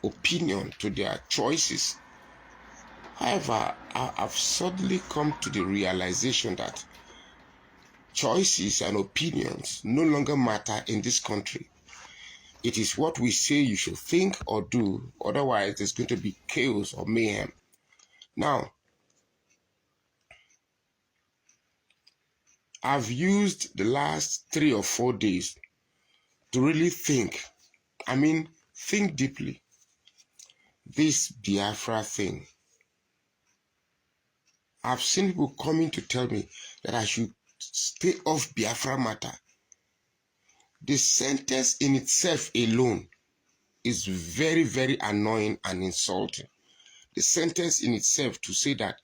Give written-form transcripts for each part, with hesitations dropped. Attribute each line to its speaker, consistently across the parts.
Speaker 1: opinion, to their choices. However, I've suddenly come to the realization that choices and opinions no longer matter in this country. It is what we say you should think or do, otherwise there's going to be chaos or mayhem. Now, I've used the last 3 or 4 days to really think. Think deeply. This Biafra thing. I've seen people coming to tell me that I should stay off Biafra matter. The sentence in itself alone is very, very annoying and insulting. The sentence in itself to say that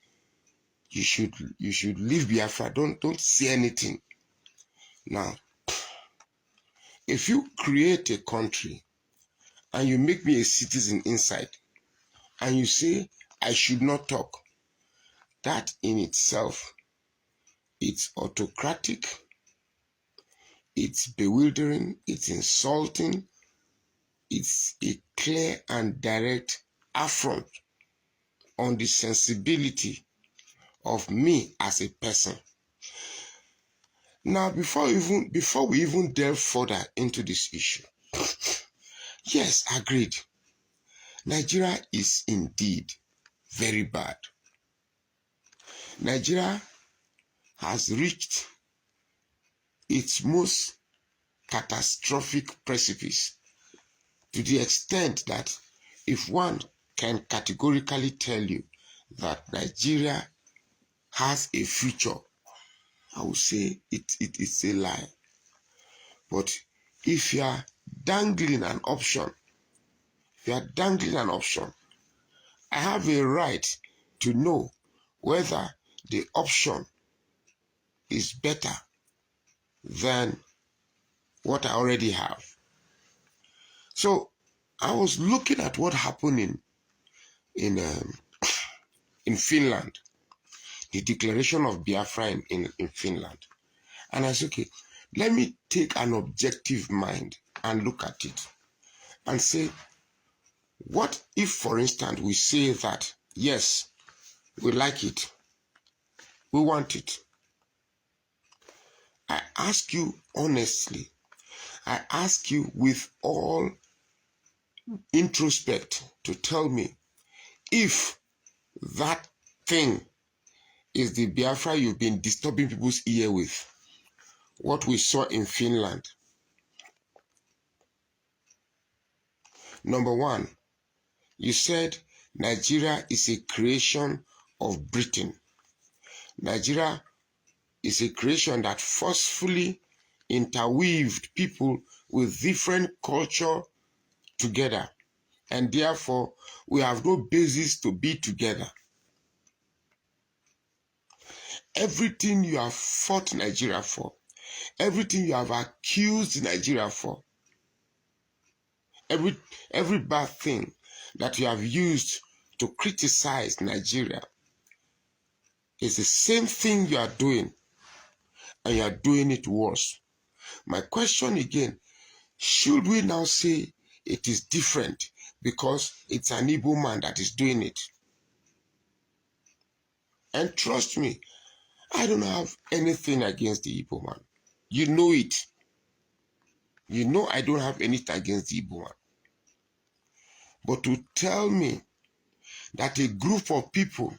Speaker 1: you should leave Biafra, don't say anything. Now, if you create a country and you make me a citizen inside and you say I should not talk, that in itself, it's autocratic, it's bewildering, it's insulting, it's a clear and direct affront on the sensibility of me as a person. Now, before we even delve further into this issue, yes, agreed. Nigeria is indeed very bad. Nigeria has reached its most catastrophic precipice to the extent that if one can categorically tell you that Nigeria has a future, I would say it's a lie. But if you are dangling an option, I have a right to know whether the option is better than what I already have. So I was looking at what happened in Finland, the declaration of Biafra in Finland. And I said, okay, let me take an objective mind and look at it and say, what if, for instance, we say that, yes, we like it, we want it. I ask you honestly, I ask you with all introspect to tell me if that thing is the Biafra you've been disturbing people's ear with, what we saw in Finland. Number one, you said Nigeria is a creation of Britain. Nigeria is a creation that forcefully interweaved people with different culture together, and therefore we have no basis to be together. Everything you have fought Nigeria for, everything you have accused Nigeria for, every bad thing that you have used to criticize Nigeria is the same thing you are doing, and you are doing it worse. My question again, should we now say it is different because it's an Igbo man that is doing it? And trust me, I don't have anything against the Igbo man. You know it. You know I don't have anything against the Igbo man. But to tell me that a group of people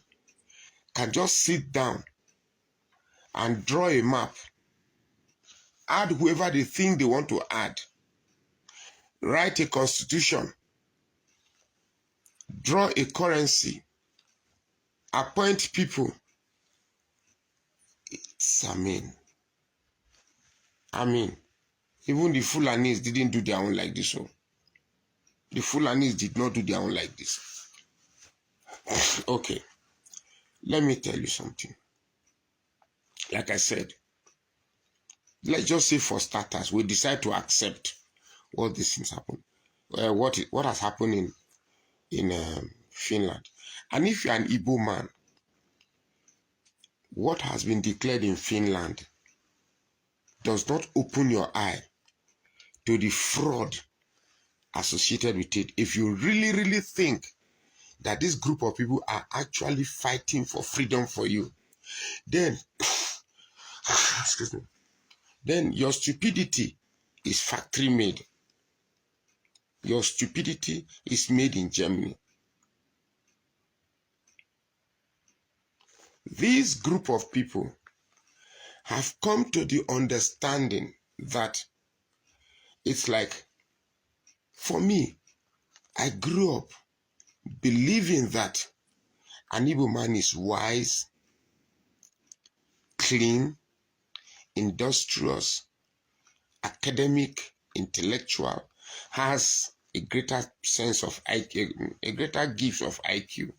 Speaker 1: can just sit down and draw a map, add whoever they think they want to add, write a constitution, draw a currency, appoint people, it's, even the Fulanis didn't do their own like this. So the Fulanis did not do their own like this. Okay, let me tell you something. Like I said, let's just say for starters, we decide to accept what these things happen. What has happened in Finland. And if you're an Igbo man, what has been declared in Finland does not open your eye to the fraud associated with it, if you really, really think that this group of people are actually fighting for freedom for you, then, excuse me, then your stupidity is factory made. Your stupidity is made in Germany. This group of people have come to the understanding that it's like, for me, I grew up believing that an Igbo man is wise, clean, industrious, academic, intellectual, has a greater sense of IQ, a greater gift of IQ.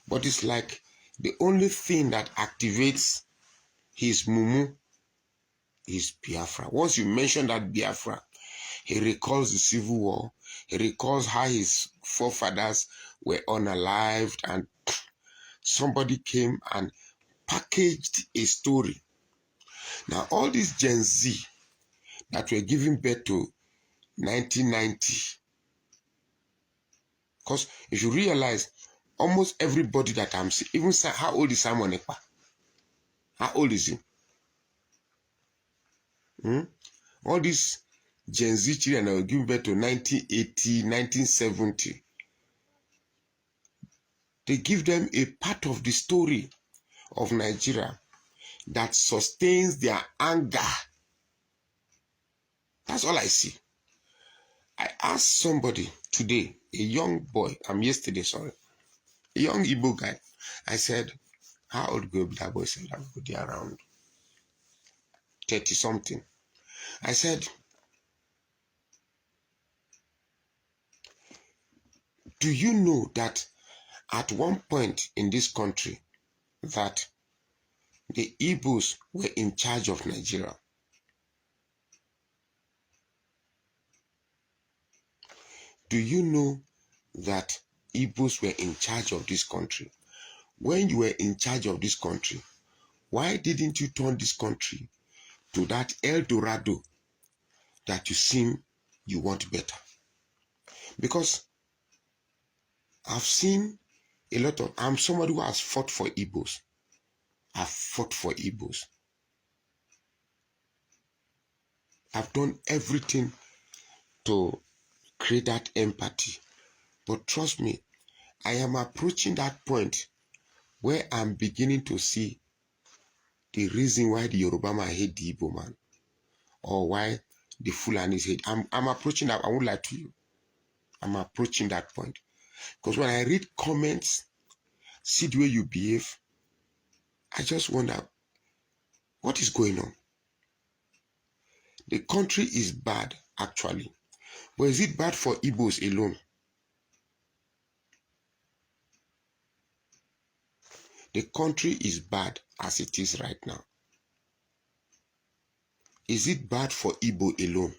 Speaker 1: But it's like the only thing that activates his mumu is Biafra. Once you mention that Biafra, he recalls the Civil War. He recalls how his forefathers were unalived and somebody came and packaged a story. Now, all these Gen Z that were giving birth to 1990, because if you realize, almost everybody that I'm seeing, even how old is Simon Ekpa? How old is he? All these Gen Z children that were giving birth to 1980, 1970, they give them a part of the story of Nigeria that sustains their anger. That's all I see. I asked somebody today, a young boy, a young Igbo guy. I said, how old will that boy? Said, I'm going to be around 30 something. I said, do you know that at one point in this country that the Igbos were in charge of Nigeria? Do you know that Igbos were in charge of this country? When you were in charge of this country, why didn't you turn this country to that El Dorado that you seem you want better? Because I've seen a lot of, I'm somebody who has fought for Igbos. I've fought for Igbos. I've done everything to create that empathy. But trust me, I am approaching that point where I'm beginning to see the reason why the Yoruba man hate the Igbo man, or why the Fulanis hate. I'm approaching that. I won't lie to you. I'm approaching that point. Because when I read comments, see the way you behave, I just wonder, what is going on? The country is bad, actually. But is it bad for Igbos alone? The country is bad as it is right now. Is it bad for Igbo alone?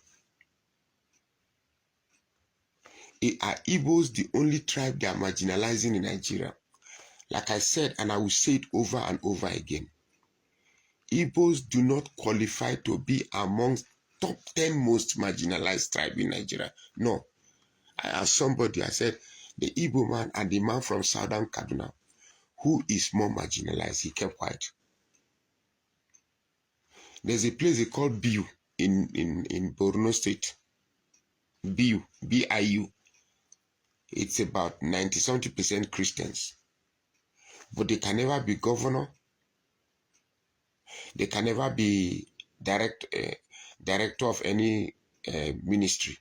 Speaker 1: Are Igbos the only tribe they are marginalizing in Nigeria? Like I said, and I will say it over and over again, Igbos do not qualify to be amongst top 10 most marginalized tribe in Nigeria. No. I asked somebody, I said, the Igbo man and the man from Southern Kaduna, who is more marginalized? He kept quiet. There's a place they call Biu in Borno State. Biu, B-I-U. It's about 90-something% Christians. But they can never be governor. They can never be director of any ministry.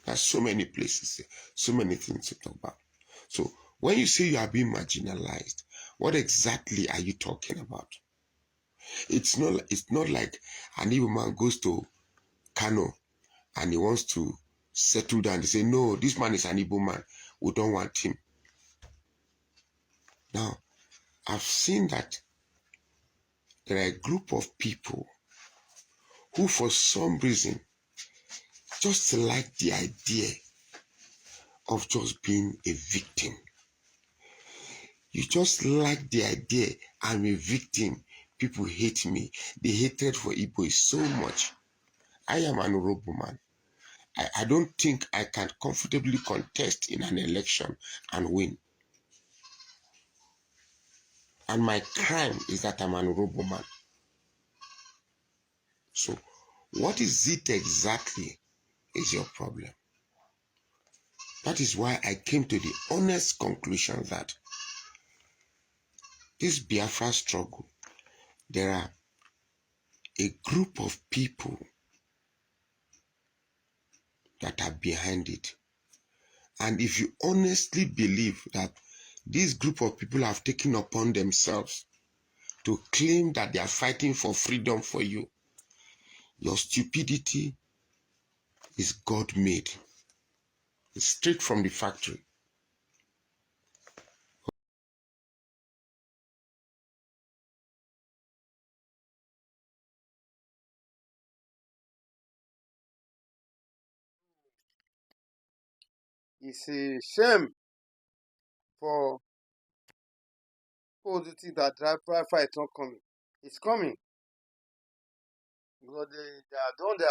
Speaker 1: There's so many places, so many things to talk about. So when you say you are being marginalized, what exactly are you talking about? It's not like an Igbo man goes to Kano and he wants to settle down. They say, no, this man is an Igbo man. We don't want him. Now, I've seen that there are a group of people who, for some reason, just like the idea of just being a victim. You just like the idea, I'm a victim. People hate me. The hatred for Igbo is so much. I am an honorable man. I don't think I can comfortably contest in an election and win. And my crime is that I'm an honorable man. So, what is it exactly is your problem? That is why I came to the honest conclusion that this Biafra struggle, there are a group of people that are behind it. And if you honestly believe that this group of people have taken upon themselves to claim that they are fighting for freedom for you, your stupidity is God-made. It's straight from the factory.
Speaker 2: It's a shame for people to think that Biafra is not coming. It's coming. Because they are done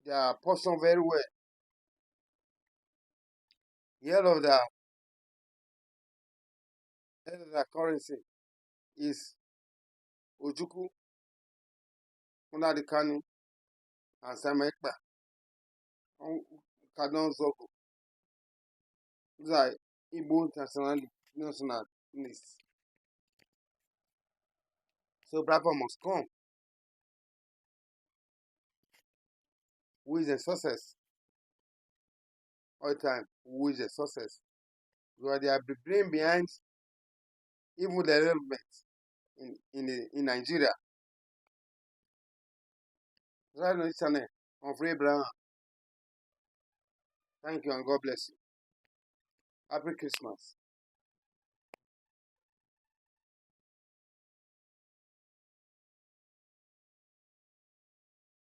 Speaker 2: their portion very well. The head of their currency is Ojuku, Unadikani, and Samekpa, Kadon Zogo. These are Igbo nationalists. So Biafra must come. Who is the success? All the time, who is the success? Because they are brain behind even the development in Nigeria. Right on this channel, on Free Abraham. Thank you and God bless you. Happy Christmas.